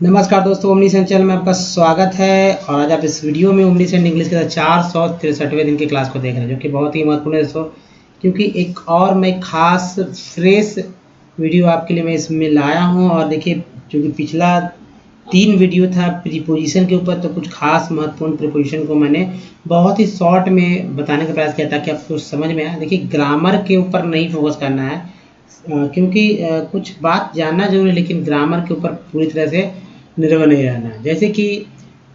नमस्कार दोस्तों, omniscient channel में आपका स्वागत है। और आज आप इस वीडियो में ओमनीसेंट इंग्लिश के 463वें दिन की क्लास को देख रहे हैं, जो कि बहुत ही महत्वपूर्ण है दोस्तों, क्योंकि एक और मैं खास फ्रेश वीडियो आपके लिए मैं इसमें लाया हूं। और देखिए, क्योंकि पिछला 3 वीडियो था प्रीपोजिशन के ऊपर, तो कुछ खास महत्वपूर्ण प्रीपोजिशन को मैंने बहुत ही शॉर्ट में बताने का प्रयास किया ताकि आपको समझ में आए। देखिए, ग्रामर के ऊपर नहीं फोकस करना है, क्योंकि कुछ बात जानना जरूरी है, लेकिन ग्रामर के ऊपर पूरी तरह से निर्भर नहीं रहना है। जैसे कि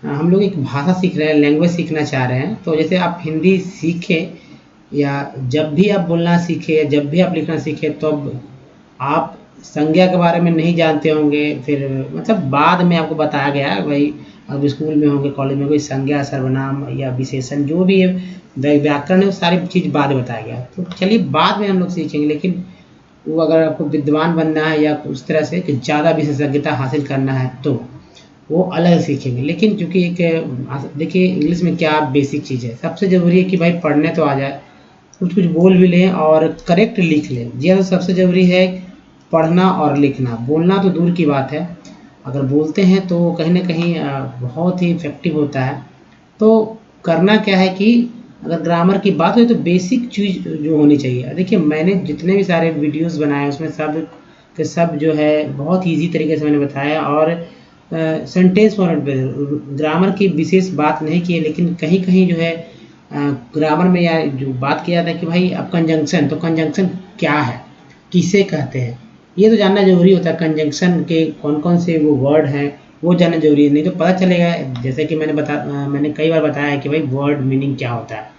हम लोग एक भाषा सीख रहे हैं, लैंग्वेज सीखना चाह रहे हैं, तो जैसे आप हिंदी सीखें या जब भी आप बोलना सीखें या जब भी आप लिखना सीखें, तो अब आप संज्ञा के बारे में नहीं जानते होंगे। फिर मतलब बाद में आपको बताया गया है भाई, अब स्कूल में होंगे, कॉलेज में कोई संज्ञा, सर्वनाम या विशेषण जो भी है, व्याकरण है, वो सारी चीज़ बाद में बताया गया। तो चलिए बाद में हम लोग सीखेंगे, लेकिन वो अगर आपको विद्वान बनना है या उस तरह से कि ज़्यादा विशेषज्ञता हासिल करना है, तो वो अलग सीखेंगे। लेकिन चूंकि एक देखिए, इंग्लिश में क्या बेसिक चीज़ है, सबसे ज़रूरी है कि भाई पढ़ने तो आ जाए, कुछ कुछ बोल भी लें और करेक्ट लिख लें। जी, तो सबसे ज़रूरी है पढ़ना और लिखना। बोलना तो दूर की बात है, अगर बोलते हैं तो कहीं ना कहीं बहुत ही इफेक्टिव होता है। तो करना क्या है कि अगर ग्रामर की बात हो तो बेसिक चीज़ जो होनी चाहिए। देखिए, मैंने जितने भी सारे वीडियोस बनाए उसमें सब के सब जो है बहुत ईजी तरीके से मैंने बताया, और सेंटेंस फॉर्मेट पे ग्रामर की विशेष बात नहीं की है। लेकिन कहीं कहीं जो है ग्रामर में या जो बात किया जाता है कि भाई अब कंजंक्शन, तो कंजंक्शन क्या है, किसे कहते हैं, ये तो जानना जरूरी होता है। कंजंक्शन के कौन कौन से वो वर्ड हैं, वो जानना जरूरी है, नहीं तो पता चलेगा। जैसे कि मैंने कई बार बताया है कि भाई वर्ड मीनिंग क्या होता है।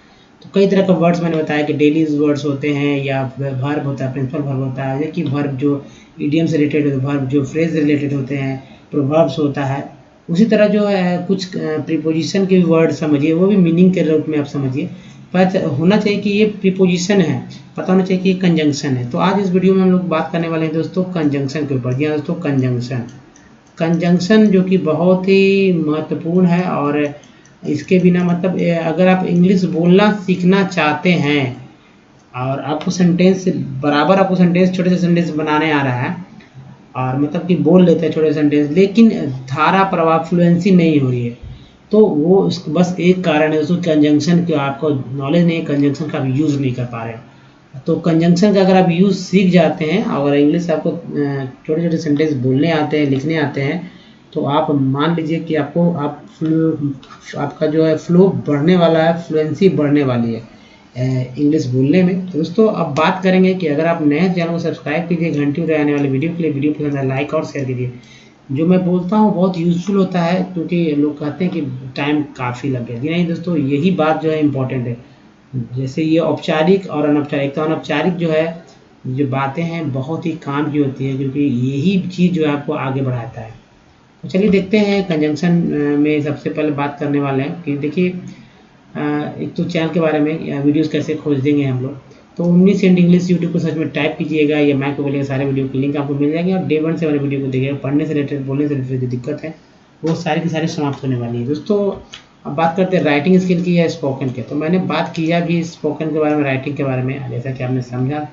तो कई तरह का वर्ड्स मैंने बताया कि डेली वर्ड्स होते हैं, या वर्ब होता है, प्रिंसिपल वर्ब होता है, कि वर्ब जो इडियम से रिलेटेड होते हैं, वर्ब जो फ्रेज से रिलेटेड होते हैं, प्रोवर्ब्स होता है। उसी तरह जो है कुछ प्रीपोजिशन के वर्ड समझिए, वो भी मीनिंग के रूप में आप समझिए। पता होना चाहिए कि ये प्रीपोजिशन है, पता होना चाहिए कि ये कंजंक्शन है। तो आज इस वीडियो में हम लोग बात करने वाले हैं दोस्तों कंजंक्शन के ऊपर। जी हाँ दोस्तों, कंजंक्शन जो कि बहुत ही महत्वपूर्ण है। और इसके बिना मतलब अगर आप इंग्लिश बोलना सीखना चाहते हैं और आपको सेंटेंस बराबर, आपको सेंटेंस छोटे से सेंटेंस बनाने आ रहा है, और मतलब कि बोल लेते हैं छोटे सेंटेंस, लेकिन धारा प्रवाह फ्लुएंसी नहीं हो रही है, तो वो बस एक कारण है उसको, कंजंक्शन का आपको नॉलेज नहीं है, कंजंक्शन का आप यूज़ नहीं कर पा रहे हैं। तो कंजंक्शन का अगर आप यूज़ सीख जाते हैं, अगर इंग्लिश आपको छोटे छोटे सेंटेंस बोलने आते हैं, लिखने आते हैं, तो आप मान लीजिए कि आपका जो है फ्लो बढ़ने वाला है, फ्लुएंसी बढ़ने वाली है इंग्लिश बोलने में। तो दोस्तों अब बात करेंगे कि अगर आप नए चैनल को सब्सक्राइब कीजिए घंटी उठाए आने वाले वीडियो के लिए, वीडियो पसंद है लाइक और शेयर कीजिए। जो मैं बोलता हूँ बहुत यूज़फुल होता है, क्योंकि लोग कहते हैं कि टाइम काफ़ी लग गया। जी नहीं दोस्तों, यही बात जो है इम्पोर्टेंट है। जैसे ये औपचारिक और अनौपचारिक, तो अनौपचारिक जो है जो बातें हैं बहुत ही काम की होती है, क्योंकि यही चीज़ जो है आपको आगे बढ़ाता है। तो चलिए देखते हैं कंजंक्शन में सबसे पहले बात करने वाले हैं कि देखिए एक तो चैनल के बारे में, वीडियोस कैसे खोज देंगे हम लोग। तो ओमनीसेंट इंग्लिश यूट्यूब को सर्च में टाइप कीजिएगा, या मैं को बोलिएगा, सारे वीडियो के लिंक आपको मिल जाएंगे। और डे 1 से वाले वीडियो को देखिएगा, पढ़ने से रिलेटेड, बोलने से रिलेटेड जो दिक्कत है वो सारी की सारी समाप्त होने वाली है दोस्तों। अब बात करते हैं राइटिंग स्किल की या स्पोकन के। तो मैंने बात किया भी स्पोकन के बारे में, राइटिंग के बारे में, जैसा कि आपने समझा।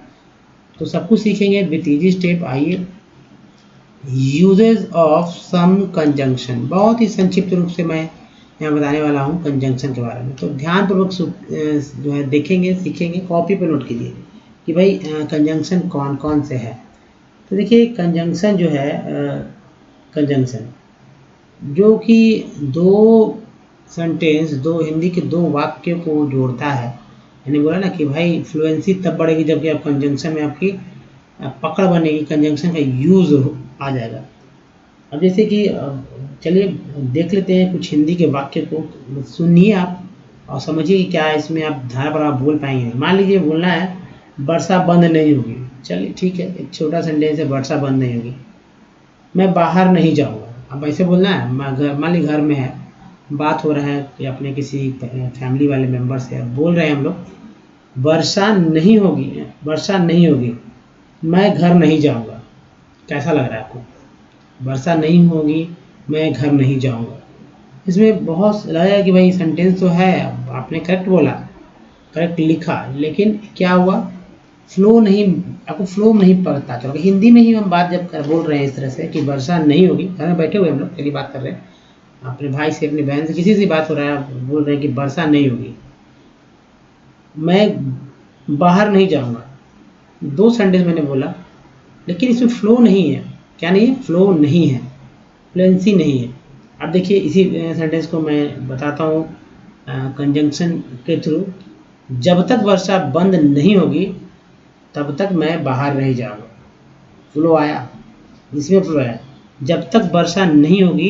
तो सब कुछ सीखेंगे विथ ईजी स्टेप। आइए, यूजेज ऑफ सम कंजंक्शन, बहुत ही संक्षिप्त रूप से मैं यहाँ बताने वाला हूँ कंजंक्शन के बारे में। तो ध्यानपूर्वक जो है देखेंगे, सीखेंगे, कॉपी पर नोट कीजिए कि भाई कंजंक्शन कौन कौन से है। तो देखिए, कंजंक्शन जो है, कंजंक्शन जो कि दो सेंटेंस, दो हिंदी के दो वाक्य को जोड़ता है। मैंने बोला ना कि भाई फ्लुएंसी तब बढ़ेगी जबकि आप कंजंक्शन में आपकी पकड़ बनेगी, कंजंक्शन का यूज़ आ जाएगा। अब जैसे कि चलिए देख लेते हैं कुछ हिंदी के वाक्य को, सुनिए आप और समझिए कि क्या इसमें आप धारा पर आप बोल पाएंगे। मान लीजिए बोलना है वर्षा बंद नहीं होगी। चलिए ठीक है, एक छोटा सेंटेंस है, वर्षा बंद नहीं होगी। मैं बाहर नहीं जाऊँगा, अब ऐसे बोलना है। मान लीजिए घर में है, बात हो रहा है कि अपने किसी फैमिली वाले मेम्बर से बोल रहे हैं हम लोग, वर्षा नहीं होगी, वर्षा नहीं होगी, मैं घर नहीं जाऊँगा। कैसा लग रहा है आपको? वर्षा नहीं होगी, मैं घर नहीं जाऊँगा। इसमें बहुत लगा कि भाई सेंटेंस तो है, आपने करेक्ट बोला, करेक्ट लिखा, लेकिन क्या हुआ, फ्लो नहीं, आपको फ्लो नहीं पता चलोगे। हिंदी में ही हम बात जब बोल रहे हैं इस तरह से कि वर्षा नहीं होगी, घर में बैठे हुए हम लोग चलिए बात कर रहे हैं, अपने भाई से अपनी बहन से किसी से बात हो रहा है, बोल रहे हैं कि वर्षा नहीं होगी, मैं बाहर नहीं जाऊंगा, 2 सेंटेंस मैंने बोला, लेकिन इसमें फ्लो नहीं है। क्या नहीं है? फ्लो नहीं है, फ्लुएंसी नहीं है। अब देखिए इसी सेंटेंस को मैं बताता हूँ कंजंक्शन के थ्रू। जब तक वर्षा बंद नहीं होगी तब तक मैं बाहर नहीं जाऊंगा। फ्लो आया, इसमें फ्लो आया। जब तक वर्षा नहीं होगी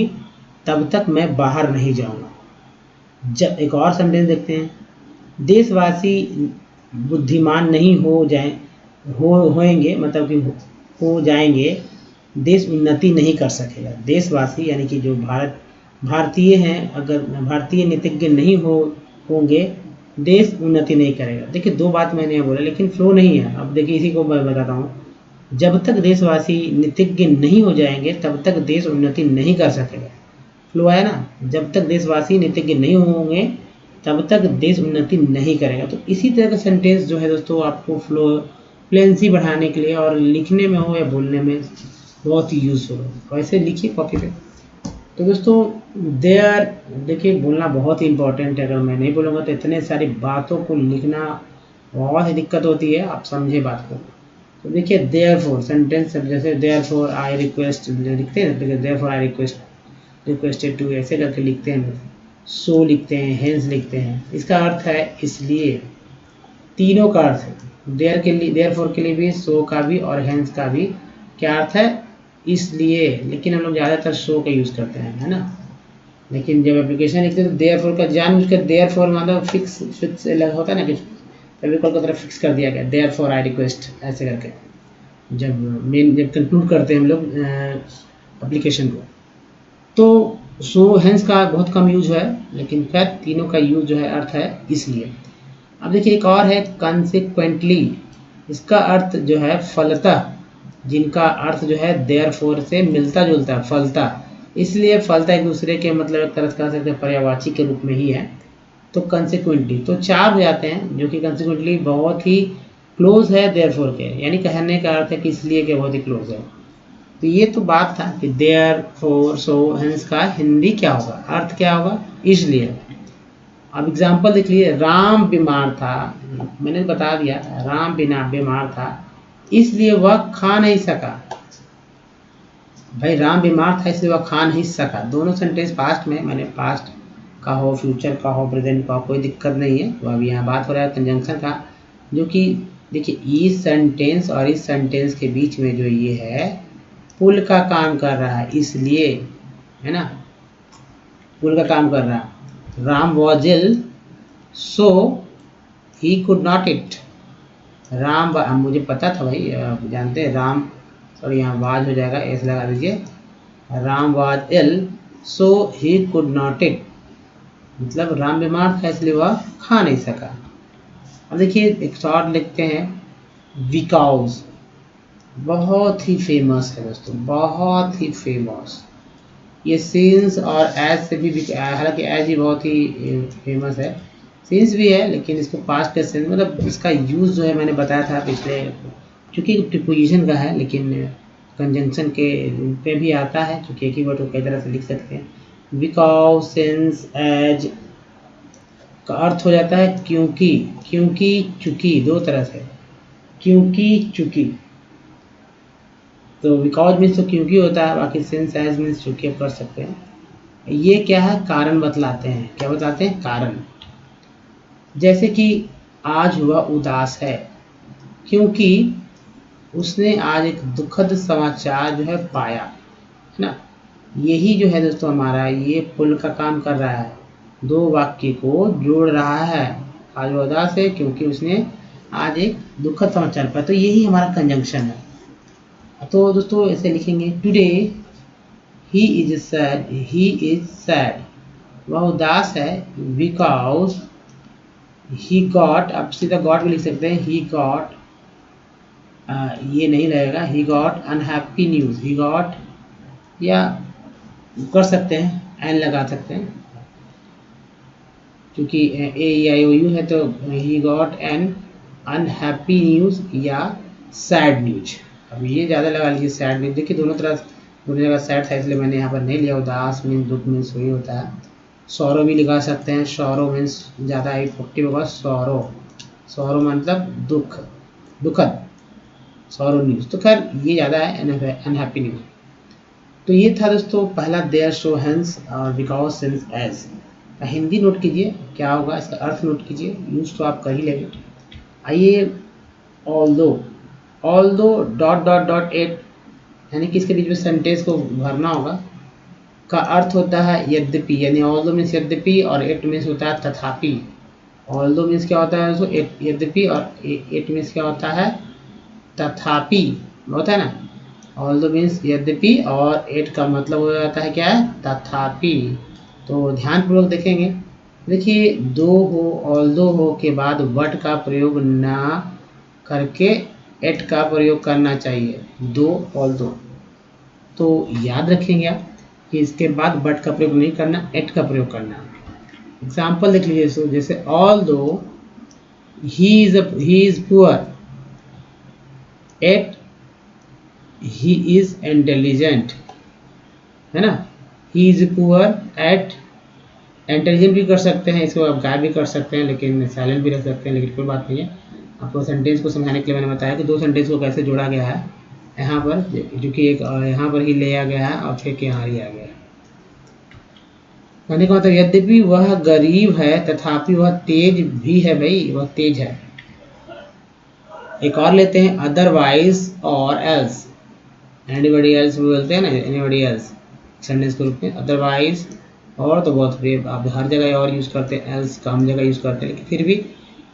तब तक मैं बाहर नहीं जाऊंगा। जब एक और सेंटेंस देखते हैं, देशवासी बुद्धिमान नहीं हो जाए होएंगे, मतलब कि हो जाएंगे, देश उन्नति नहीं कर सकेगा। देशवासी यानी कि जो भारतीय हैं, अगर भारतीय नीतिज्ञ नहीं होंगे, देश उन्नति नहीं करेगा। देखिए 2 बात मैंने यहाँ बोला, लेकिन फ्लो नहीं है। अब देखिए इसी को मैं बताता हूँ, जब तक देशवासी नीतिज्ञ नहीं हो जाएंगे तब तक देश उन्नति नहीं कर सकेगा। फ्लो है ना, जब तक देशवासी नीतिज्ञ नहीं होंगे तब तक देश उन्नति नहीं करेगा। तो इसी तरह का सेंटेंस जो है दोस्तों, आपको फ्लुएंसी बढ़ाने के लिए और लिखने में हो या बोलने में बहुत ही यूज़फुल हो। वैसे लिखिए कॉपी पे। तो दोस्तों देयर, देखिए बोलना बहुत ही इंपॉर्टेंट है। अगर मैं नहीं बोलूँगा तो इतने सारी बातों को लिखना बहुत ही दिक्कत होती है, आप समझे बात को। तो देखिए देयरफॉर सेंटेंस, जैसे देयरफॉर आई रिक्वेस्ट लिखते हैं, देखिए देयरफॉर आई रिक्वेस्टेड टू, ऐसे करके लिखते हैं। सो लिखते हैं, हेंस लिखते हैं, इसका अर्थ है इसलिए। तीनों का अर्थ है, देयर के लिए, देयरफॉर के लिए भी, सो का भी और हेंस का भी क्या अर्थ है? इसलिए। लेकिन हम लोग ज़्यादातर सो का यूज़ करते हैं, है ना। लेकिन जब एप्लीकेशन लिखते हैं तो देयरफॉर का जान कर, देयरफॉर मतलब फिक्स होता है ना कि फेविकॉल की तरह फिक्स कर दिया गया, देयरफॉर आई रिक्वेस्ट, ऐसे करके जब कंक्लूड करते हैं हम लोग एप्लीकेशन को। तो सो हेंस का बहुत कम यूज है, लेकिन खैर तीनों का यूज जो है अर्थ है इसलिए। अब देखिए एक और है कंसिक्वेंटली, इसका अर्थ जो है फलतः, जिनका अर्थ जो है देयरफॉर से मिलता जुलता है, फलता। इसलिए फलता एक दूसरे के मतलब एक तरह से कह सकते हैं पर्यायवाची के रूप में ही है। तो कंसिक्वेंटली तो 4 हो जाते हैं, जो कि कंसिक्वेंटली बहुत ही क्लोज है देयरफॉर के, यानी कहने का अर्थ है कि इसलिए के बहुत ही क्लोज है। तो ये तो बात था कि देयरफॉर, सो, हेंस का हिंदी क्या होगा, अर्थ क्या होगा? इसलिए। अब एग्जाम्पल देख लीजिए, राम बीमार था, मैंने बता दिया राम बीमार था इसलिए वह खा नहीं सका। भाई राम बीमार था इसलिए वह खा नहीं सका। दोनों सेंटेंस पास्ट में, मैंने पास्ट का हो, फ्यूचर का हो, प्रेजेंट का हो, कोई दिक्कत नहीं है। तो अभी यहाँ बात हो रहा है कंजंक्शन का, जो कि देखिए इस सेंटेंस और इस सेंटेंस के बीच में जो ये है पुल का काम कर रहा है, इसलिए, है ना, पुल का काम कर रहा है। Ram was ill so he could not eat. Ram, मुझे पता था भाई, जानते हैं राम, सॉरी यहाँ वाज हो जाएगा, ऐसे लगा दीजिए, Ram was ill so he could not eat, मतलब राम बीमार था इसलिए वह खा नहीं सका। अब देखिए एक शॉर्ट लिखते हैं, बिकॉज, बहुत ही फेमस है दोस्तों, बहुत ही फेमस। ये सिंस और एज से भी, हालांकि एज ही बहुत ही फेमस है, सिंस भी है, लेकिन इसको पास्ट टेंस सेंस, मतलब इसका यूज़ जो है मैंने बताया था पिछले, क्योंकि प्रीपोजिशन का है, लेकिन कंजंक्शन के पे भी आता है, क्योंकि एक ही वर्ड को कई तरह से लिख सकते हैं। बिकॉज, सिंस, एज का अर्थ हो जाता है क्योंकि, क्योंकि, चूंकि, 2 तरह से, क्योंकि, चूंकि। तो बिकॉज मीन्स तो क्योंकि होता है, बाकी सिंस, एज मीन्स चूंकि आप कर सकते हैं। ये क्या है? कारण बतलाते हैं। क्या बताते हैं? कारण। जैसे कि आज वह उदास है क्योंकि उसने आज एक दुखद समाचार जो है पाया, है ना। यही जो है दोस्तों हमारा ये पुल का काम कर रहा है, 2 वाक्य को जोड़ रहा है। आज वह उदास है क्योंकि उसने आज एक दुखद समाचार पाया, तो यही हमारा कंजंक्शन है। तो दोस्तों ऐसे लिखेंगे, today he is sad, he is sad, वह उदास है, बिकॉज ही गॉट, अब सीधा गॉट भी लिख सकते हैं, ही गॉट, ये नहीं रहेगा, he got unhappy news, he got, या कर सकते हैं एन लगा सकते हैं, क्योंकि ए आई ओ यू है, तो he got an unhappy news या सैड न्यूज। अब ये ज़्यादा लगा लीजिए सैड न्यूज, देखिए दोनों जगह सैड था इसलिए मैंने यहाँ पर नहीं लिया। उदास मीन्स दुख मीन्स वही होता है। सौरो भी लगा सकते हैं, सौरो मीन्स ज़्यादा इफेक्टिव होगा। सौरो मतलब दुख, दुखद, सौरो न्यूज़। तो खैर ये ज़्यादा है अनहैप्पी न्यूज़। तो ये था दोस्तों पहला देयर शो हैंस और because since as. Hindi note कीजिए क्या होगा, इसका अर्थ नोट कीजिए, यूज तो आप कर ही लेंगे। आइए although dot dot dot yet, यानी कि इसके बीच में सेंटेंस को भरना होगा, का अर्थ होता है यद्यपि, यानी ऑल्दो मीन्स यद्यपि और इट मीन्स होता है तथापि। ऑल्दो मीन्स क्या होता है दोस्तों, यद्यपि, और इट मीन्स क्या होता है तथापि, होता है ना। ऑल्दो मीन्स यद्यपि और इट का मतलब हो जाता है क्या है तथापि। तो ध्यानपूर्वक देखेंगे, देखिए दो हो ऑल्दो हो के बाद बट का प्रयोग ना करके एट का प्रयोग करना चाहिए, दो ऑल्दो। तो याद रखेंगे आप कि इसके बाद बट का प्रयोग नहीं करना, एट का प्रयोग करना। एग्जाम्पल देख लीजिए, जैसे although he is poor yet he is intelligent, है ना। He is poor yet, intelligent भी कर सकते हैं, इसको आप गायब भी कर सकते हैं, लेकिन साइलेंट भी रख सकते हैं, लेकिन कोई बात नहीं है। आपको सेंटेंस को समझाने के लिए मैंने बताया कि दो सेंटेंस को कैसे जोड़ा गया है यहाँ पर, जो कि एक यहाँ पर ही लिया गया है और फिर यहाँ लिया गया है। कहने का मतलब यद्यपि वह गरीब है तथापि वह तेज भी है, भाई वह तेज है। एक और लेते हैं, अदरवाइज और एल्स। एनीबडी एल्स बोलते हैं ना, एनीबडी एल्स सेंटेंस के रूप में। अदरवाइज और तो बहुत आप हर जगह और यूज़ करते हैं, एल्स कम जगह यूज़ करते हैं, लेकिन फिर भी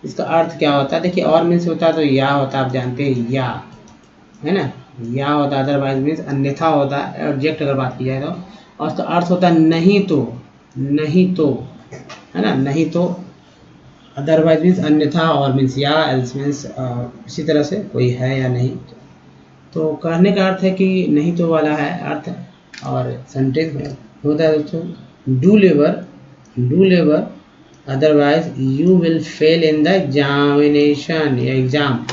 इसका अर्थ क्या होता है, देखिए और मीन्स होता है तो या होता है, आप जानते हैं या, है ना, या होता है। अदरवाइज मीन्स अन्यथा होता है, ऑब्जेक्ट अगर बात की जाए तो। और उसका अर्थ होता है नहीं तो, नहीं तो, है ना, नहीं तो। अदरवाइज मीन्स अन्यथा, और मीन्स या, एल्स मीन्स इसी तरह से कोई है या नहीं। तो कहने का अर्थ है कि नहीं तो वाला है अर्थ, और सेंटेंस में होता है दोस्तों do labour otherwise you will fail in the examination या एग्जाम।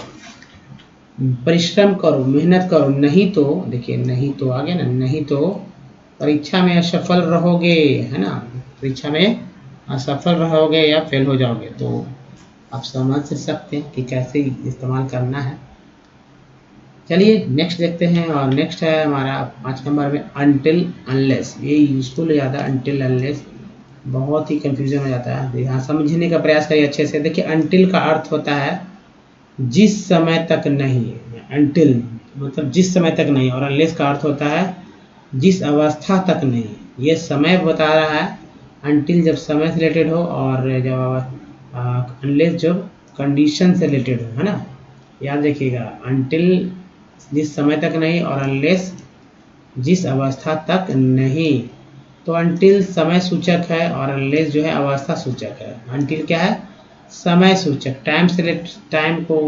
परिश्रम करो, मेहनत करो, नहीं तो, देखिए नहीं तो आगे ना, नहीं तो परीक्षा में असफल रहोगे, है ना, परीक्षा में असफल रहोगे या फेल हो जाओगे। तो आप समझ सकते हैं कि कैसे इस्तेमाल करना है। चलिए नेक्स्ट देखते हैं, और नेक्स्ट है हमारा 5 नंबर में अनटिल अनलेस। ये यूजफुल हो जाता है अनटिल अनलेस, बहुत ही कंफ्यूजन हो जाता है, यहाँ समझने का प्रयास करिए अच्छे से। देखिए अनटिल का अर्थ होता है जिस समय तक नहीं, अनटिल मतलब जिस समय तक नहीं, और अनलेस का अर्थ होता है जिस अवस्था तक नहीं। ये समय बता रहा है, अनटिल जब समय से रिलेटेड हो, और जब अनलेस जब कंडीशन से रिलेटेड हो, है ना। याद रखिएगा, अनटिल जिस समय तक नहीं, और अनलेस जिस अवस्था तक नहीं। तो अनटिल समय सूचक है और अनलेस जो है अवस्था सूचक है। अनटिल क्या है, समय सूचक, टाइम से टाइम को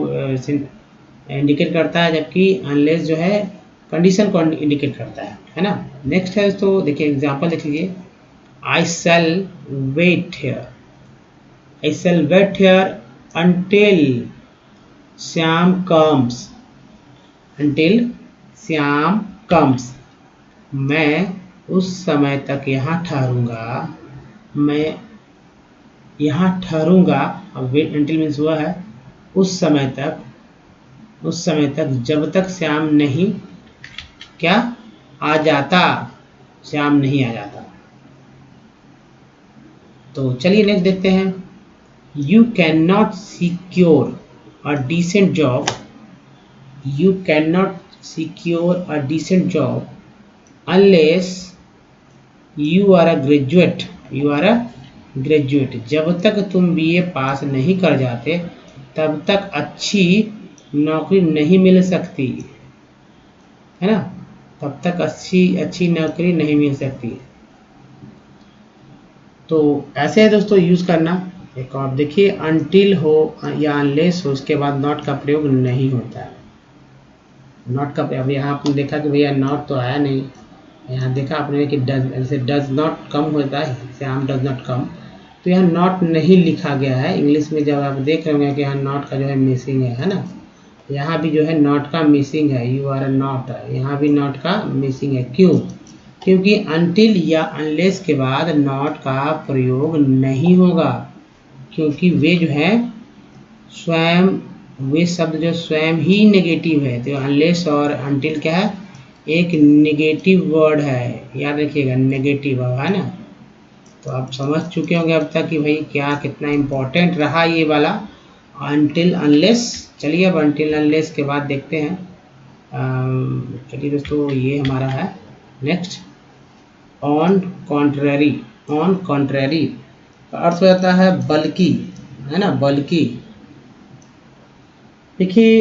इंडिकेट करता है, जबकि अनलेस जो है कंडीशन को इंडिकेट करता है ना। नेक्स्ट है तो देखिए एग्जांपल देख लीजिए, I shall wait here, I shall wait here until Shyam comes, until Shyam comes, मैं उस समय तक यहाँ ठहरूंगा, मैं यहाँ ठहरूंगा। अब वेट अनटिल मीन्स हुआ है उस समय तक, उस समय तक जब तक श्याम नहीं क्या आ जाता, श्याम नहीं आ जाता। तो चलिए नेक्स्ट देखते हैं, you can not secure a decent job, you can not secure a decent job unless you are a graduate, you are a graduate. जब तक तुम बीए पास नहीं कर जाते तब तक अच्छी नौकरी नहीं मिल सकती, है ना, तब तक अच्छी नौकरी नहीं मिल सकती। तो ऐसे है दोस्तों यूज करना। एक और देखिए, अनटिल हो या अनलेस हो उसके बाद नॉट का प्रयोग नहीं होता है। नॉट का, अब यहाँ आपने देखा कि भैया नॉट तो आया नहीं, यहाँ देखा आपने कि डज, जैसे डज नॉट कम होता है, श्याम डज नॉट कम, तो यहाँ नॉट नहीं लिखा गया है। इंग्लिश में जब आप देख रहे होंगे कि यहाँ नॉट का जो है मिसिंग है ना, यहाँ भी जो है नॉट का मिसिंग है, यू आर नॉट, यहाँ भी नॉट का मिसिंग है। क्यों? क्योंकि अनटिल या अनलेस के बाद नॉट का प्रयोग नहीं होगा, क्योंकि वे जो है स्वयं, वे शब्द जो स्वयं ही नेगेटिव है। तो अनलेस और अनटिल क्या है? एक नेगेटिव वर्ड है, याद रखिएगा, नेगेटिव है ना। तो आप समझ चुके होंगे अब तक कि भाई क्या कितना इम्पोर्टेंट रहा ये वाला अनटिल अनलेस। चलिए अब अनटिल अनलेस के बाद देखते हैं। चलिए दोस्तों, ये हमारा है next, on contrary. On contrary का अर्थ हो जाता है बल्कि, है ना, बल्कि। देखिए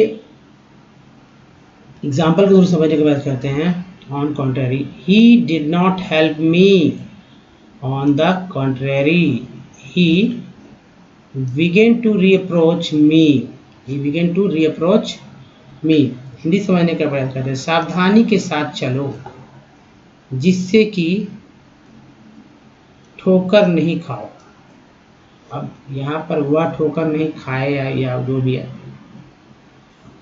एग्जाम्पल के थ्रू समझने की बात करते हैं। On contrary, he did not help me, on the contrary he began to reapproach me, he began to reapproach me। Hindi समझने का प्रयास करते हैं। सावधानी के साथ चलो जिससे कि ठोकर नहीं खाओ। अब यहाँ पर वह ठोकर नहीं खाए या जो भी है,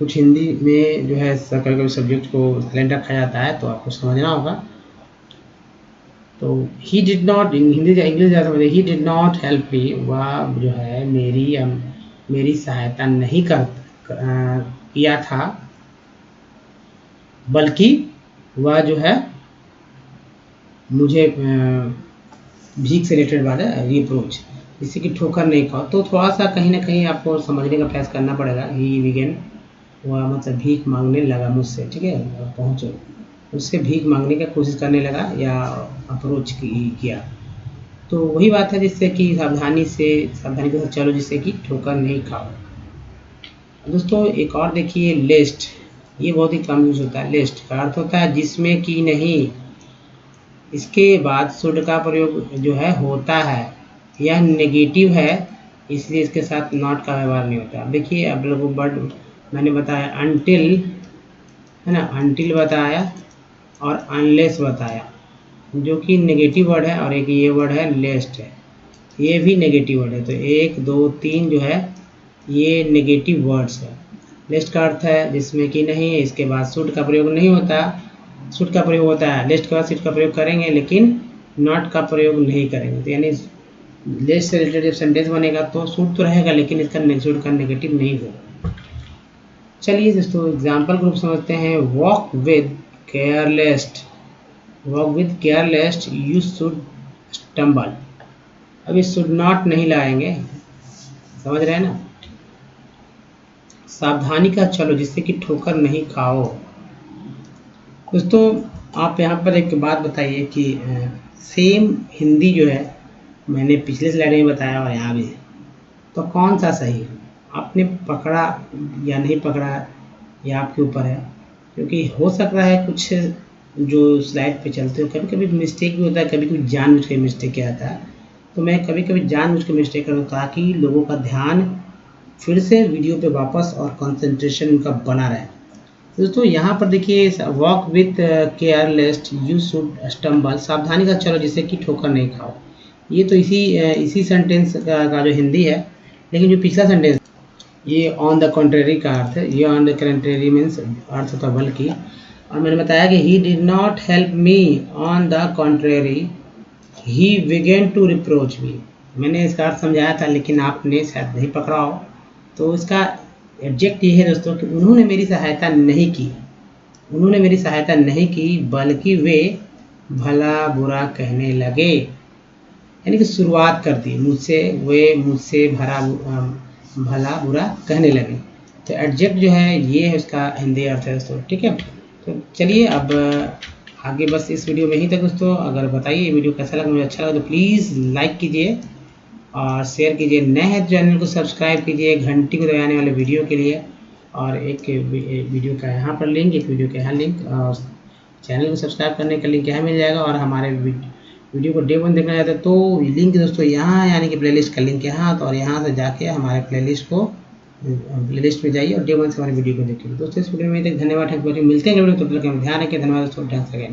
कुछ हिंदी में जो है कभी सब्जेक्ट को साइलेंट रखा जाता है, तो आपको समझना होगा। तो ही डिड नॉट, हिंदी इंग्लिश ज़्यादा समझे, ही डिड नॉट हेल्प मी, वह जो है मेरी सहायता नहीं किया था, बल्कि वह जो है मुझे भीख से रिलेटेड बात है, रिप्रोच, जिससे कि ठोकर नहीं खाओ। तो थोड़ा सा कहीं ना कहीं आपको समझने का प्रयास करना पड़ेगा। ही बिगेन, वह मतलब भीख मांगने लगा मुझसे, ठीक है, पहुँचो, उससे भीख मांगने की कोशिश करने लगा या अप्रोच किया। तो वही बात है, जिससे कि सावधानी के साथ चलो जिससे कि ठोकर नहीं खाओ। दोस्तों एक और देखिए, लिस्ट, ये बहुत ही कम यूज होता है। लिस्ट का अर्थ होता है जिसमें कि नहीं, इसके बाद शुड का प्रयोग जो है होता है, यह नेगेटिव है, इसलिए इसके साथ नॉट का व्यवहार नहीं होता। देखिए अब लोग वर्ड मैंने बताया अनटिल, है ना, अनटिल बताया और अनलेस बताया, जो कि नेगेटिव वर्ड है, और एक ये वर्ड है लेस्ट है, ये भी नेगेटिव वर्ड है। तो 1 2 3 जो है ये नेगेटिव वर्ड्स है। लेस्ट का अर्थ है जिसमें कि नहीं, इसके बाद शुड का प्रयोग नहीं होता, शुड का प्रयोग होता है, लेस्ट के बाद शुड का प्रयोग करेंगे लेकिन नॉट का प्रयोग नहीं करेंगे। तो यानी लेस्ट से रिलेटेड जब सेंटेंस बनेगा तो शुड तो रहेगा लेकिन इसका शुड का नेगेटिव नहीं होगा। चलिए दोस्तों एग्जाम्पल ग्रुप समझते हैं। Walk with careless, walk with careless you should stumble. अभी शुड नॉट नहीं लाएंगे, समझ रहे हैं ना। सावधानी का चलो जिससे कि ठोकर नहीं खाओ। दोस्तों आप यहाँ पर एक बात बताइए कि सेम हिंदी जो है मैंने पिछले स्लाइड में बताया और यहाँ भी, तो कौन सा सही है? आपने पकड़ा या नहीं पकड़ा यह आपके ऊपर है, क्योंकि हो सकता है कुछ जो स्लाइड पे चलते हो कभी कभी मिस्टेक भी होता है, कभी कभी जानबूझ के मिस्टेक किया जाता है। तो मैं कभी कभी जानबूझ के मिस्टेक करता हूँ ताकि लोगों का ध्यान फिर से वीडियो पे वापस और कंसंट्रेशन उनका बना रहे। दोस्तों यहाँ पर देखिए, walk with careless you should stumble, सावधानी का चलो जिससे कि ठोकर नहीं खाओ। ये तो इसी सेंटेंस का जो हिंदी है, लेकिन जो पिछला सेंटेंस ये ऑन द कॉन्ट्रेरी का अर्थ है, ये ऑन द कॉन्ट्रेरी मीन्स अर्थ होता है बल्कि। और मैंने बताया कि he did not help me, on the contrary he began to reproach me. मैंने इसका अर्थ समझाया था लेकिन आपने शायद नहीं पकड़ा हो। तो इसका एडजेक्ट ये है दोस्तों कि उन्होंने मेरी सहायता नहीं की, उन्होंने मेरी सहायता नहीं की बल्कि वे भला बुरा कहने लगे, यानी कि शुरुआत कर दी मुझसे, वे मुझसे भला बुरा कहने लगे। तो एडजेक्ट जो है ये है उसका हिंदी अर्थ है दोस्तों, ठीक है। तो चलिए अब आगे बस इस वीडियो में ही तक दोस्तों। अगर बताइए वीडियो कैसा लगा, मुझे अच्छा लगा तो प्लीज़ लाइक कीजिए और शेयर कीजिए। नए हैं चैनल को सब्सक्राइब कीजिए घंटी को दबाने वाले वीडियो के लिए। और एक वीडियो का यहाँ पर लिंक, एक वीडियो का यहाँ लिंक, और चैनल को सब्सक्राइब करने का लिंक यहाँ मिल जाएगा। और हमारे वीडियो को डे 1 देखना चाहते हैं तो लिंक दोस्तों यहाँ, यानी कि प्लेलिस्ट का लिंक यहाँ, तो और यहाँ से जाके हमारे प्लेलिस्ट में जाइए और डे 1 से हमारे वीडियो को देखिए। दोस्तों इस वीडियो में धन्यवाद, मिलते हैं तब तक ध्यान रखिए। धन्यवाद दोस्तों, ध्यान से।